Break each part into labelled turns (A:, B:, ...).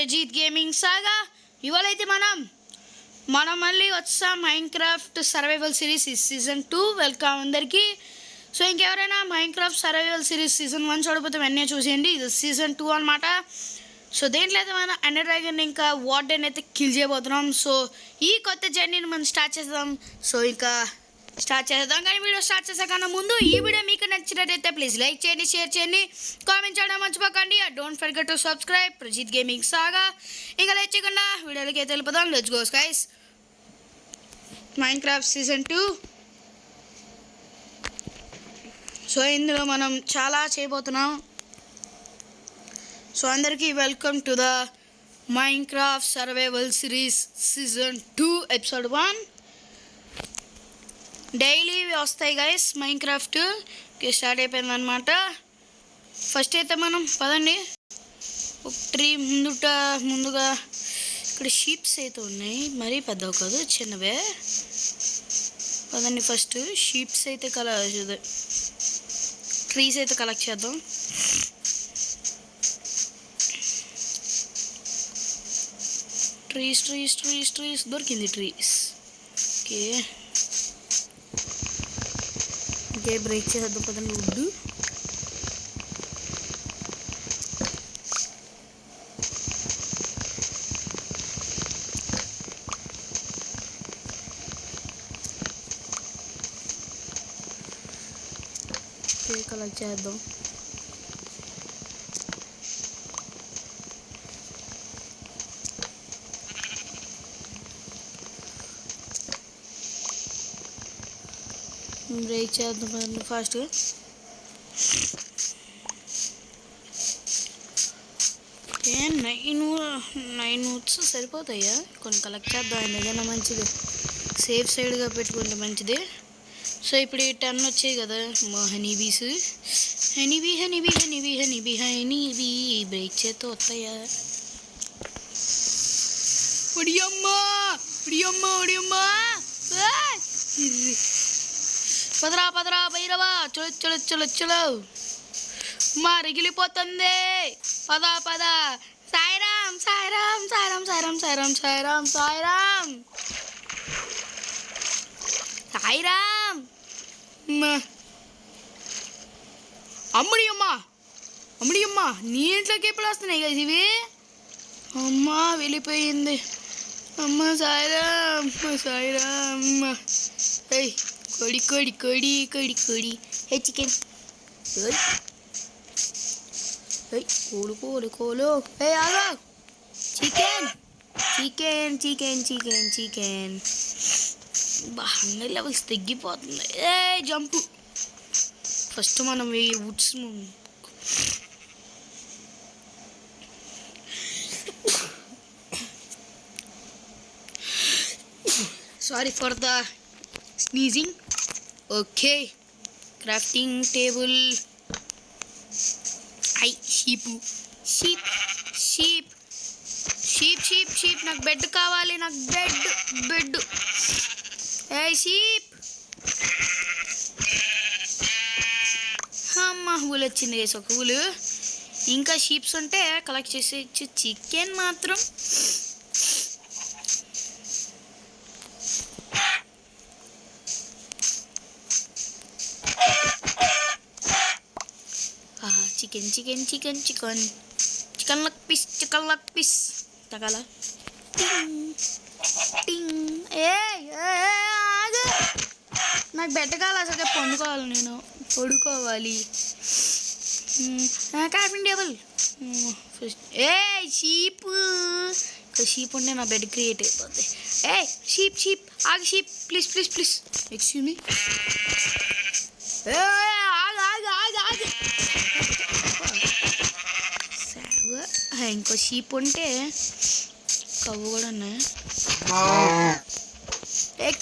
A: ప్రజీత్ gaming సాగా. ఇవాళైతే మనం మళ్ళీ వచ్చాం Minecraft survival series season 2. Welcome అందరికీ. సో ఇంకెవరైనా మైన్క్రాఫ్ట్ సర్వైవల్ సిరీస్ సీజన్ 1 చూడకపోతే వెంటనే చూసేయండి. ఇది సీజన్ 2 అనమాట. సో దేంట్లో అయితే మనం ఎండర్ డ్రాగన్ ఇంకా వార్డెన్ అయితే కిల్ చేయబోతున్నాం. సో ఈ కొత్త జర్నీని మనం స్టార్ట్ చేద్దాం. సో ఇంకా స్టార్ట్ చేద్దాం. కానీ వీడియో స్టార్ట్ చేసేకన్నా ముందు ఈ వీడియో మీకు నచ్చినట్టయితే ప్లీజ్ లైక్ చేయండి, షేర్ చేయండి, కామెంట్ చేయడం మర్చిపోకండి. Don't forget to subscribe Prajeeth gaming saga. ఇంకా లైక్ చేయకుండా వీడియోలకి అయితే వెళ్ళిపోదాం. Let's go guys. Minecraft season 2. So ఇందులో మనం చాలా చేయబోతున్నాం. సో అందరికీ welcome to the Minecraft survival series season 2 episode 1. Daily వస్తాయి గైస్ మైన్క్రాఫ్ట్. స్టార్ట్ అయిపోయిందనమాట. ఫస్ట్ అయితే మనం పదండి ఒక ట్రీ ముందుగా ఇక్కడ షీప్స్ అయితే ఉన్నాయి. మరీ పెద్దవి కాదు, చిన్నవే. పదండి ఫస్ట్ షీప్స్ అయితే ట్రీస్ అయితే కలెక్ట్ చేద్దాం. ట్రీస్ దొరికింది. ట్రీస్ ఓకే బ్రేక్ చేద్దాం పదండి. వుడ్ కలెక్ట్ చేద్దాం. బ్రేక్ చేద్దాం ఫాస్ట్గా. నైన్ వుడ్స్ సరిపోతాయా? కొన్ని కలెక్ట్ చేద్దాం. ఏదైనా మంచిది సేఫ్ సైడ్గా పెట్టుకుంటే మంచిది. సో ఇప్పుడు ఈ 10 వచ్చాయి కదా హనీబీస్. హనీబీ బ్రేక్ చేస్తే వస్తాయా? ఒడియమ్మా పదరా భైరవా. చలో మా రగిలిపోతుంది. పద సాయిరామ్. అమ్మడియమ్మా నీ ఇంట్లోకి ఎప్పుడు వస్తున్నాయి కదా ఇవి? అమ్మా వెళ్ళిపోయింది. అమ్మ సాయిరామ్. ఏయ్ కోడి హే చికెన్. కోలు హే ఆగా. చికెన్ హంగర్ లెవెల్స్ తగ్గిపోతుంది. ఏ జంపు. ఫస్ట్ మనం ఈ Woods sorry for the sneezing. Okay crafting table. Sheep నాకు బెడ్ కావాలి. Bed a sheep. అమ్మ ఊలు వచ్చింది. వేసి ఒక ఊలు. ఇంకా షీప్స్ ఉంటే కలెక్ట్ చేసేయచ్చు. చికెన్ మాత్రం చికెన్ లక్ పీస్ తగల. నాకు బెడ్ కావాలి. అసలు పండుకోవాలి. నేను పడుకోవాలి. Crafting table. షీప్ ఉంటే నా బెడ్ క్రియేట్ అయిపోద్ది. షీప్ ఆగి. Sheep please excuse me. ఆగి. ఇంకో షీప్ ఉంటే కవ్వు కూడా ఉన్నాయి.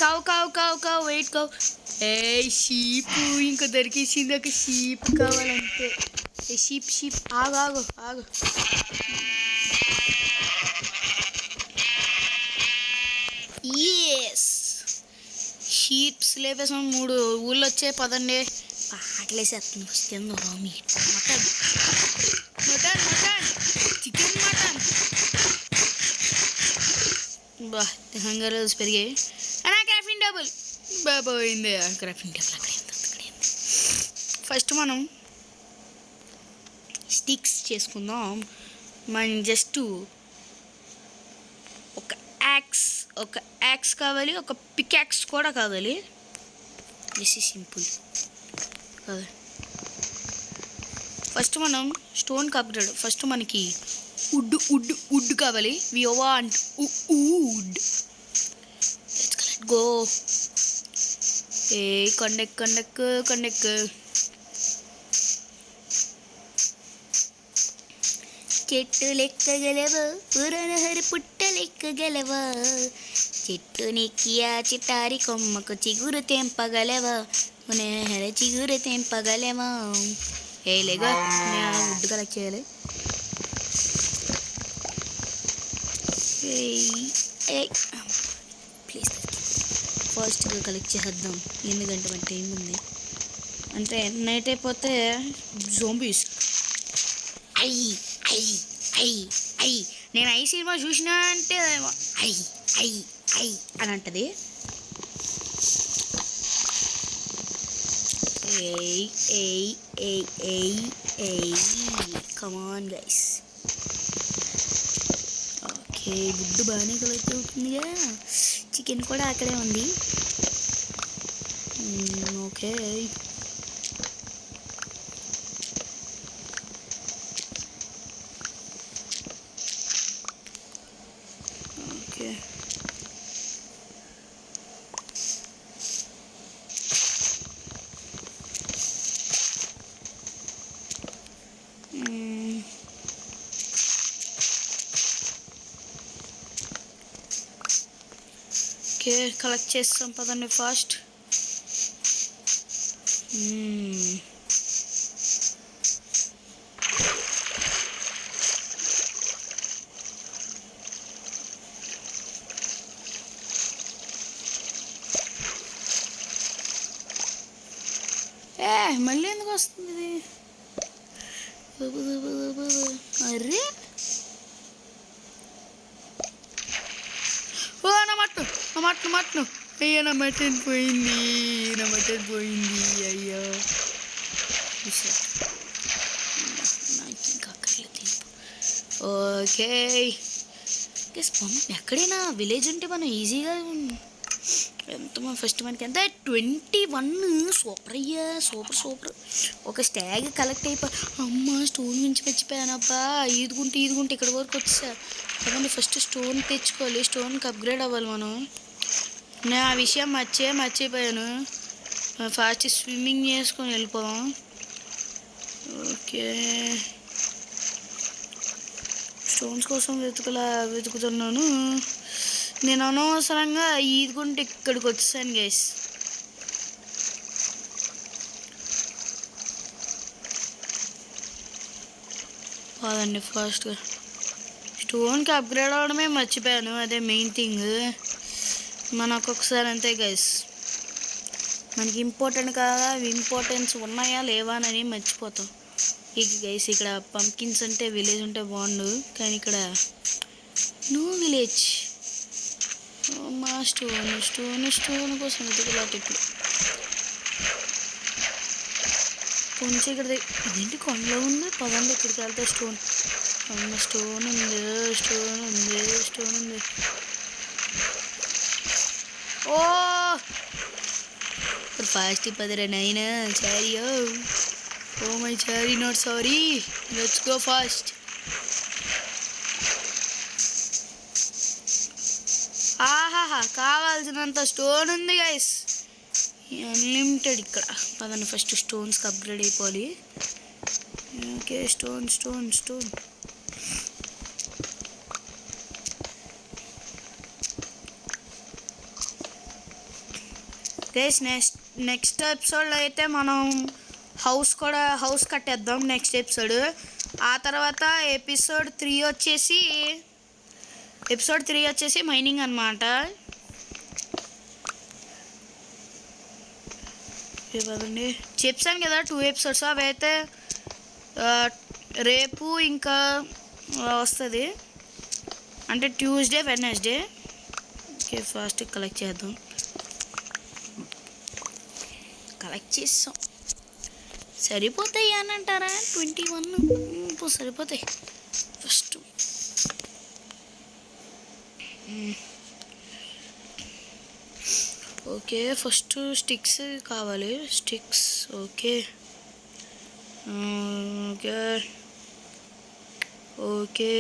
A: కావు వెయిట్ కావు. షీప్ ఇంకా దొరికేసింది. ఒక షీప్ కావాలంటే. షీప్ ఆగు. Yes sheeps లేపేసాం. 3 ఊళ్ళు వచ్చాయి. పదండి ఆకలేసేస్తుంది. వస్తుంది మటన్ చికెన్ మటన్. బా హంగర్ లెవెల్స్ పెరిగాయి. అండ్ ఆ క్రాఫ్టింగ్ టేబుల్ పోయింది. క్రాఫ్టింగ్ టేబుల్ అక్కడే ఉంది. ఫస్ట్ మనం స్టిక్స్ చేసుకుందాం. మనం జస్ట్ ఒక యాక్స్ కావాలి, ఒక పికాక్స్ కూడా కావాలి. దిస్ ఈజ్ సింపుల్ కాదు. ఫస్ట్ మనం స్టోన్ అప్గ్రేడ్. ఫస్ట్ మనకి వుడ్ కావాలి. We want wood. Let's go. ఏ కొండెక్. చెట్టు లెక్కగలవా, పురనహరి పుట్ట లెక్కగలవా, చెట్టు నెక్కియా చిటారి కొమ్మకు చిగురు తెంపగలవా, పునహర చిగురు తెంపగలవా. వేయలేగా నేను వుడ్ కలెక్ట్ చేయాలి. ప్లీజ్ ఫాస్ట్గా కలెక్ట్ చేద్దాం, ఎందుకంటే మన టైం ఉంది. అంటే నైట్ అయిపోతే జోంబీస్ ఐ నేను ఐ సినిమా చూసినా అంటే ఐ అని అంటది. Come on guys. ఓకే గుడ్డు బాగానే కలెక్ట్ అవుతుందిగా. చికెన్ కూడా అక్కడే ఉంది. ఓకే ఓకే ఓకే కలెక్ట్ చేస్తాం పదండి ఫాస్ట్. మళ్ళీ ఎందుకు వస్తుంది ఇది? అరే ఓ నా మటను అయ్యో, నా మటన్ పోయింది. అయ్యో నాకు ఇంకా అక్కర్లేదు. ఓకే ఎక్కడైనా విలేజ్ ఉంటే మనం ఈజీగా ఎంత ఫస్ట్ మనకి ఎంత 21 సూపర్ అయ్యా, సూపర్. ఒక స్టాగ్ కలెక్ట్ అమ్మ స్టోన్ నుంచి మర్చిపోయానబ్బా. ఈదుకుంటే ఇక్కడ వరకు వచ్చా. అదే ఫస్ట్ స్టోన్ తెచ్చుకోవాలి, స్టోన్కి అప్గ్రేడ్ అవ్వాలి మనం. నేను ఆ విషయం మర్చిపోయాను. ఫాస్ట్ స్విమ్మింగ్ చేసుకొని వెళ్ళిపోదాం. ఓకే స్టోన్స్ కోసం వెతుకుతున్నాను. నేను అనవసరంగా ఈదుకుంటే ఇక్కడికి వచ్చాను గైస్. కాదండి ఫాస్ట్గా స్టోన్కి అప్గ్రేడ్ అవ్వడమే మర్చిపోయాను. అదే మెయిన్ థింగ్. మనకు ఒకసారి అంతే గైస్, మనకి ఇంపార్టెంట్ కాదా, ఇంపార్టెన్స్ ఉన్నాయా లేవా అని మర్చిపోతాం. ఇక గైస్ ఇక్కడ పంకిన్స్ అంటే విలేజ్ ఉంటే బాగుండు, కానీ ఇక్కడ నో విలేజ్. మా స్టోన్ కోసం వెతుకులాట ఇప్పుడు. కొంచెం ఇక్కడ ఇదేంటి కొండలో ఉంది. పదండి ఇక్కడికి వెళ్తే స్టోన్ ఉంది. ఓ ఫాస్ట్ పదరా నైనా చారియో. ఓ మై చారీ not sorry. Let's go fast. ఆహాహా కావాల్సినంత స్టోన్ ఉంది గైస్, అన్లిమిటెడ్ ఇక్కడ. పదండి ఫస్ట్ స్టోన్స్కి అప్గ్రేడ్ అయిపోవాలి. Okay stone guys. నెక్స్ట్ ఎపిసోడ్లో అయితే మనం హౌస్ కట్టేద్దాం నెక్స్ట్ ఎపిసోడ్. ఆ తర్వాత ఎపిసోడ్ 3 వచ్చేసి మైనింగ్ అన్నమాట. ఇవ్వండి చెప్పాను కదా 2 ఎపిసోడ్స్. అవి అయితే రేపు ఇంకా వస్తుంది, అంటే Tuesday Wednesday. Okay fast collect చేద్దాం. కలెక్ట్ చేస్తాం. సరిపోతాయి అని అంటారా? 21 సరిపోతాయి. ఫస్ట్ ఓకే ఫస్ట్ స్టిక్స్ కావాలి. Sticks okay okay okay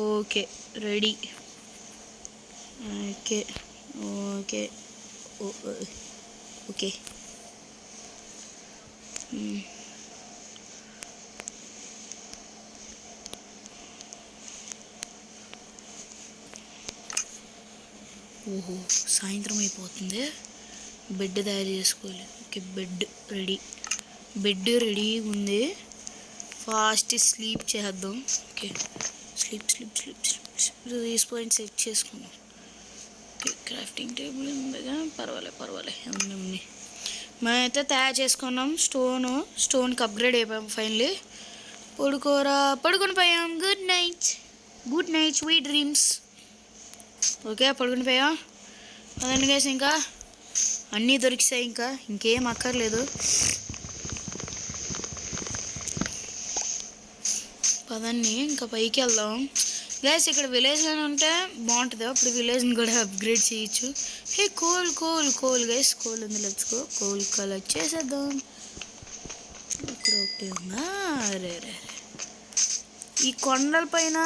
A: okay ready. Okay okay okay ఓహో సాయంత్రం అయిపోతుంది. బెడ్ తయారు చేసుకోవాలి. Okay bed ready. Bed ready ఉంది. ఫాస్ట్ స్లీప్ చేద్దాం. Okay sleep sleep sleep sleep తీసుకొని సెట్ చేసుకుందాం. ఓకే క్రాఫ్టింగ్ టేబుల్ ఉందిగా, పర్వాలే ఉంది. మేమైతే తయారు చేసుకున్నాం. స్టోన్కి అప్గ్రేడ్ అయిపోయాం ఫైనలీ. పడుకొని పోయాం. Good night sweet dreams. Okay పడుకుని పోయాం. అదండి గైస్, ఇంకా అన్నీ దొరికిసాయి. ఇంకేం అక్కర్లేదు. పదండి ఇంకా పైకి వెళ్దాం. గైస్ ఇక్కడ విలేజ్లోనే ఉంటే బాగుంటుంది. అప్పుడు విలేజ్ని కూడా అప్గ్రేడ్ చేయొచ్చు. హే కోల్ గైస్, కోల్ ఉంది. Let's go. కోల్ కలెక్ట్ చేసేద్దాం. ఇక్కడ ఒకటి ఉందా? రే ఈ కొండల పైన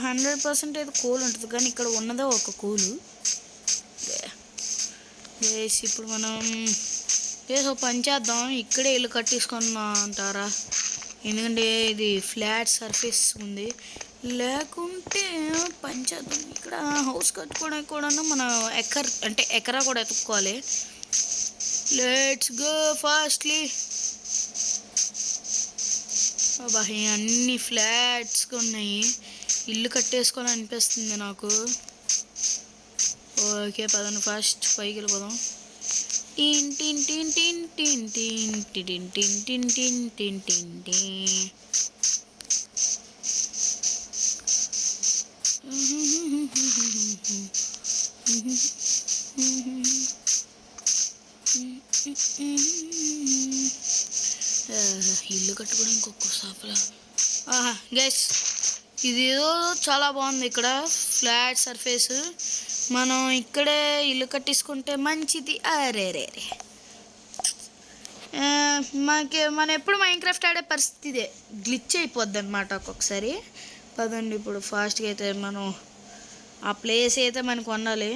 A: 100% అయితే కోల్ ఉంటుంది, కానీ ఇక్కడ ఉన్నదే ఒక కోలు. గైస్ ఇప్పుడు మనం ఒక పని చేద్దాం. ఇక్కడే ఇల్లు కట్టేసుకున్నా అంటారా? ఎందుకంటే ఇది ఫ్లాట్ సర్ఫేస్ ఉంది. లేకుంటే పని చేద్దాం. ఇక్కడ హౌస్ కట్టుకోవడానికి కూడా మనం ఎకరా కూడా ఎత్తుక్కోవాలి. Let's go fastly. అబ్బా అన్ని ఫ్లాట్స్గా ఉన్నాయి. ఇల్లు కట్టేసుకోవాలనిపిస్తుంది నాకు. ఓకే పదండి ఫాస్ట్ పైకి వెళ్ళిపోదాం. టిన్ టిన్ టిన్ టిన్ టిన్ టిన్ టిన్ టిన్ టిన్ టిన్ టిన్ టిన్ టిన్. ఇల్లు కట్టుకోవడానికి ఒక్క సాపలా. గైస్ ఇది ఏదో చాలా బాగుంది. ఇక్కడ ఫ్లాట్ సర్ఫేస్, మనం ఇక్కడే ఇల్లు కట్టేసుకుంటే మంచిది. అరే మనం ఎప్పుడు మైన్క్రాఫ్ట్ ఆడే పరిస్థితి ఇదే, గ్లిచ్ అయిపోద్ది అనమాట ఒక్కొక్కసారి. పదండి ఇప్పుడు ఫాస్ట్గా అయితే మనం ఆ ప్లేస్ అయితే మనకు ఉండాలి.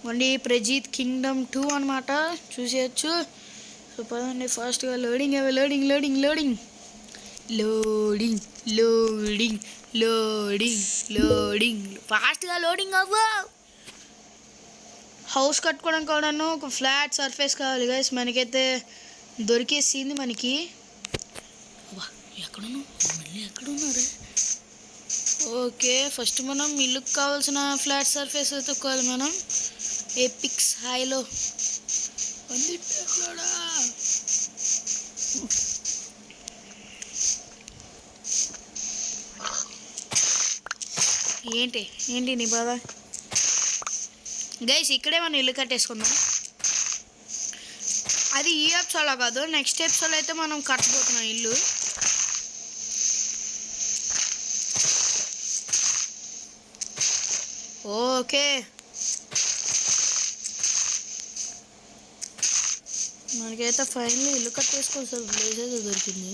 A: ఓన్లీ ప్రజీత్ కింగ్డమ్ 2 అనమాట, చూసేయచ్చు. సో పదండి ఫాస్ట్గా. లోడింగ్ ఫాస్ట్గా లోడింగ్ అవ్వ. హౌస్ కట్టుకోవడానికి కూడాను ఒక ఫ్లాట్ సర్ఫేస్ కావాలి గైస్. మనకైతే దొరికేసింది మనకి. ఎక్కడున్నారే? ఓకే ఫస్ట్ మనం ఇల్లుకి కావాల్సిన ఫ్లాట్ సర్ఫేస్ ఎత్తుక్కోవాలి. మనం ఎపిక్స్ హైలో ఏంటి నీ బాధ? గైస్ ఇక్కడే మనం ఇల్లు కట్టేసుకుందాం. అది ఈ ఎపిసోడ్లో కాదు, నెక్స్ట్ ఎపిసోడ్లో అయితే మనం కట్టబోతున్నాం ఇల్లు. ఓకే మనకైతే ఫైనల్లీ ఇల్లు కట్టేసుకోవాల్సిన ప్లేస్ అయితే దొరికింది.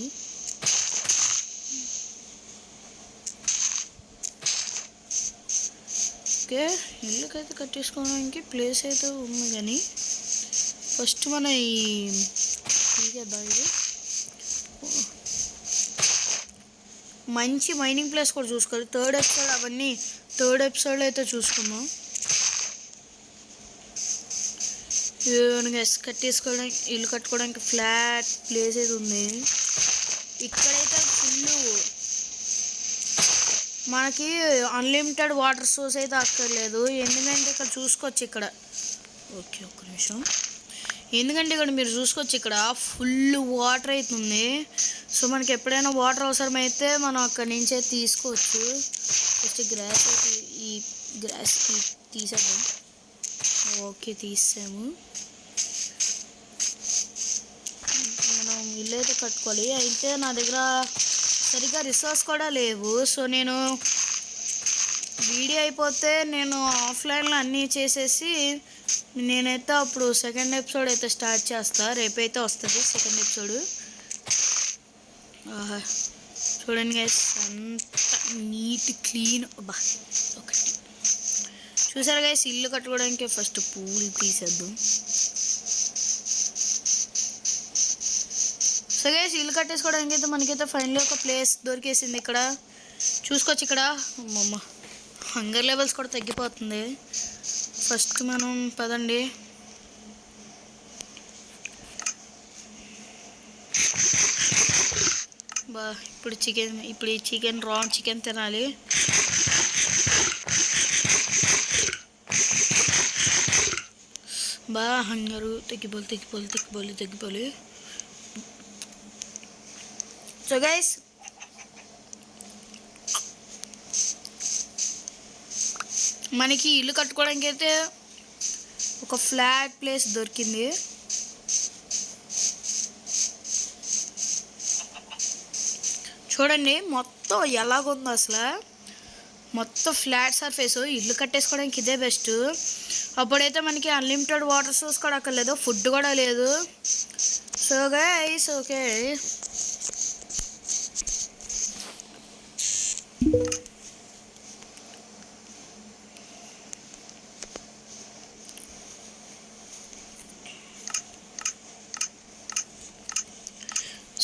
A: ఓకే ఇల్లుకైతే కట్టేసుకోవడానికి ప్లేస్ అయితే ఉంది, కానీ ఫస్ట్ మనం తీసేద్దాం. ఇది మంచి మైనింగ్ ప్లేస్ కూడా చూసుకోవాలి. థర్డ్ ఎపిసోడ్లో అయితే చూసుకుందాం. కట్టేసుకోవడానికి ఇల్లు కట్టుకోవడానికి ఫ్లాట్ ప్లేస్ అయితే ఉంది. ఇక్కడైతే ఫుల్ మనకి అన్లిమిటెడ్ వాటర్ సోర్స్ అయితే అక్కర్లేదు. ఎందుకంటే ఇక్కడ చూసుకోవచ్చు. ఇక్కడ ఓకే ఒక్క నిమిషం. ఎందుకంటే ఇక్కడ మీరు చూసుకోవచ్చు, ఇక్కడ ఫుల్ వాటర్ అవుతుంది. సో మనకి ఎప్పుడైనా వాటర్ అవసరమైతే మనం అక్కడి నుంచే తీసుకోవచ్చు. ఫస్ట్ గ్రాస్ అయితే ఈ ఈ గ్రాస్కి తీసేద్దాం. ఓకే, తీసాము. మనం ఇల్లు అయితే కట్టుకోవాలి. అయితే నా దగ్గర సరిగ్గా రిసోర్స్ కూడా లేవు. సో నేను వీడియో అయిపోతే నేను ఆఫ్లైన్లో అన్నీ చేసేసి నేనైతే అప్పుడు సెకండ్ ఎపిసోడ్ అయితే స్టార్ట్ చేస్తా. రేపైతే వస్తుంది సెకండ్ ఎపిసోడ్. చూడండి గైస్, అంత నీట్ క్లీన్. అబ్బా, ఒకటి చూసారు గైస్, ఇల్లు కట్టుకోవడానికి ఫస్ట్ పూలు తీసేద్దాం. సో గైస్, ఇల్లు కట్టేసుకోవడానికి అయితే మనకైతే ఫైనల్గా ఒక ప్లేస్ దొరికేసింది. ఇక్కడ చూసుకోవచ్చు. ఇక్కడ అమ్మమ్మ హంగర్ లెవెల్స్ కూడా తగ్గిపోతుంది. ఫస్ట్ మనం పదండి. ఇప్పుడు ఈ చికెన్ రా చికెన్ తినాలి. హంగరు తగ్గిపోలి. సో గైస్, మనకి ఇల్లు కట్టుకోవడానికి అయితే ఒక ఫ్లాట్ ప్లేస్ దొరికింది. చూడండి మొత్తం ఎలాగుందో అసలు. మొత్తం ఫ్లాట్ సర్ఫేస్. ఇల్లు కట్టేసుకోవడానికి ఇదే బెస్ట్. అప్పుడైతే మనకి అన్లిమిటెడ్ వాటర్ సోర్స్ కూడా అక్కర్లేదు, ఫుడ్ కూడా లేదు. So guys, okay,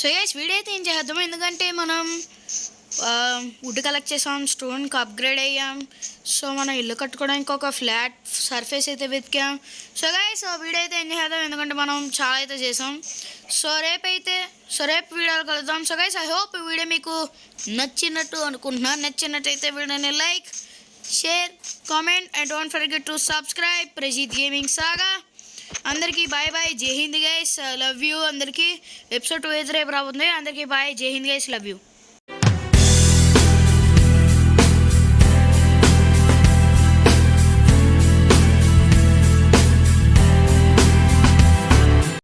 A: so guys video అయితే ఏం చేద్దాం. ఎందుకంటే మనం వుడ్ కలెక్ట్ చేసాం, స్టోన్కి అప్గ్రేడ్ అయ్యాం. సో మనం ఇల్లు కట్టుకోవడానికి ఒక ఫ్లాట్ సర్ఫేస్ అయితే వెతికాం. సో గైస్, వీడియో అయితే ఏం చేద్దాం, ఎందుకంటే మనం చాలా అయితే చేసాం. సో రేపు వీడియోలు కలుద్దాం. సో గైస్, ఐ హోప్ ఈ వీడియో మీకు నచ్చినట్టు అనుకుంటున్నాను. నచ్చినట్టయితే వీడియోని like, share, comment and don't forget to subscribe Prajeeth gaming saga. అందరికీ bye bye, Jai Hind guys, love you. అందరికీ ఎపిసోడ్ 2 అయితే రేపు రాబోతుంది. అందరికీ bye, Jai Hind guys, love you.